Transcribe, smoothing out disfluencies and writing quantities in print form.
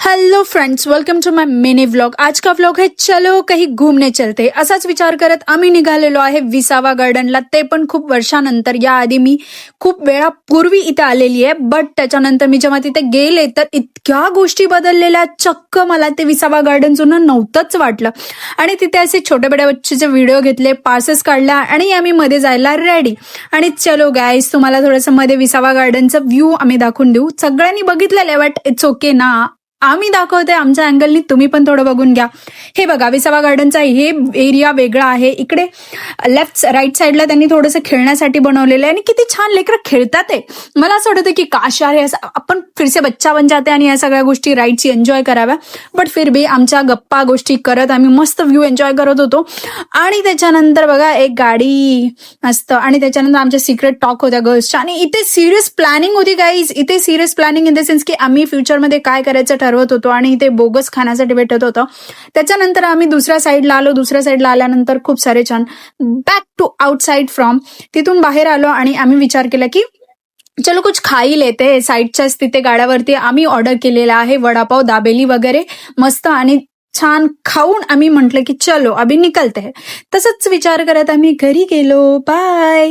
Hello friends, welcome to my mini vlog. आज का vlog है चलो कहीं घूमने चलते। असाच विचार करत आम्ही निघालेलो आहे विसावा गार्डनला, ते पण खूप वर्षानंतर। याआधी मी खूप वेळापूर्वी इथे आलेली आहे, बट त्याच्यानंतर मी जेव्हा तिथे गेले तर इतक्या गोष्टी बदललेल्या, चक्क मला ते विसावा गार्डन जुनं नव्हतंच वाटलं। आणि तिथे असे छोटे छोटे बच्चेचे व्हिडिओ घेतले, पासेस काढला आणि आम्ही मध्ये जायला रेडी। आणि चलो गाईज, तुम्हाला थोडंसं मध्ये विसावा गार्डनचा व्ह्यू आम्ही दाखवून देऊ। सगळ्यांनी बघितलेलं आहे, बट इट्स ओके ना, आम्ही दाखवते आमच्या अँगलनी, तुम्ही पण थोडं बघून घ्या। हे बघा, विसावा गार्डनचा हे एरिया वेगळा आहे। इकडे लेफ्ट राईट साईडला त्यांनी थोडंसं खेळण्यासाठी बनवलेलं आहे आणि किती छान लेकरं खेळतात आहे। मला असं वाटतं की काश यार आपण फिरसे बच्चा बन जाते आणि या सगळ्या गोष्टी राईड्स एन्जॉय कराव्या, बट फिर भी आमच्या गप्पा गोष्टी करत आम्ही मस्त व्ह्यू एन्जॉय करत होतो। आणि त्याच्यानंतर बघा एक गाडी मस्त, आणि त्याच्यानंतर आमच्या सिक्रेट टॉक होत्या गर्ल्सच्या। आणि इथे सिरियस प्लॅनिंग होती गाईज, इथे serious planning in the sense की आम्ही फ्युचरमध्ये काय करायचं ठरवत होतो आणि इथे बोगस खाण्यासाठी भेटत होतं। त्याच्यानंतर आम्ही दुसऱ्या साईडला आलो, दुसऱ्या साईडला आल्यानंतर खूप सारे छान बॅक टू आउटसाइड फ्रॉम, तिथून बाहेर आलो आणि आम्ही विचार केला की चलो कुछ खा ही लेते। साईडच्याच तिथे गाड्यावरती आम्ही ऑर्डर केलेला आहे वडापाव, दाबेली वगैरे मस्त, आणि छान खाऊन आम्ही म्हटलं की चलो अभी निकलते है। तसंच विचार करत आम्ही घरी गेलो। बाय।